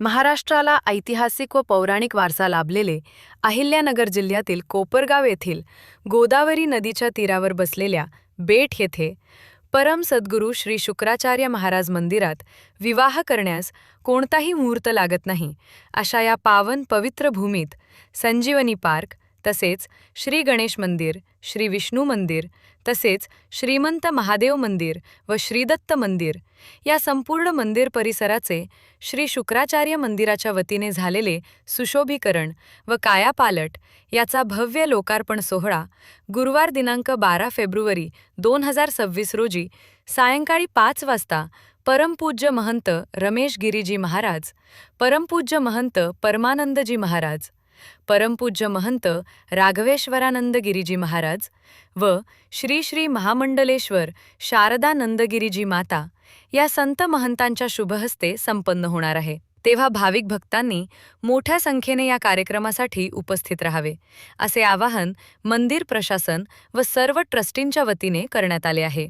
महाराष्ट्राला ऐतिहासिक व पौराणिक वारसा लाभलेले अहिल्यानगर जिल्ह्यातील कोपरगाव येथील गोदावरी नदीच्या तीरावर बसलेल्या बेट येथे परम सद्गुरू श्री शुक्राचार्य महाराज मंदिरात विवाह करण्यास कोणताही मुहूर्त लागत नाही, अशा या पावन पवित्र भूमीत संजीवनी पार्क, तसेच श्री गणेश मंदिर, श्री विष्णू मंदिर, तसेच श्रीमंत महादेव मंदिर व श्रीदत्त मंदिर या संपूर्ण मंदिर परिसराचे श्री शुक्राचार्य मंदिराच्या वतीने झालेले सुशोभीकरण व कायापालट याचा भव्य लोकार्पण सोहळा गुरुवार दिनांक 12 फेब्रुवारी 2026 रोजी सायंकाळी 5 वाजता परमपूज्य महंत रमेश गिरीजी महाराज, परमपूज्य महंत परमानंदजी महाराज, परमपूज्य महंत राघवेश्वरानंद गिरीजी महाराज व श्री श्री महामंडलेश्वर शारदा नंदगिरीजी माता या संत महंतांच्या शुभहस्ते संपन्न होणार आहे। तेव्हा भाविक भक्तांनी मोठ्या संख्येने या कार्यक्रमासाठी उपस्थित राहावे, असे आवाहन मंदिर प्रशासन व सर्व ट्रस्टींच्या वतीने करण्यात आले आहे।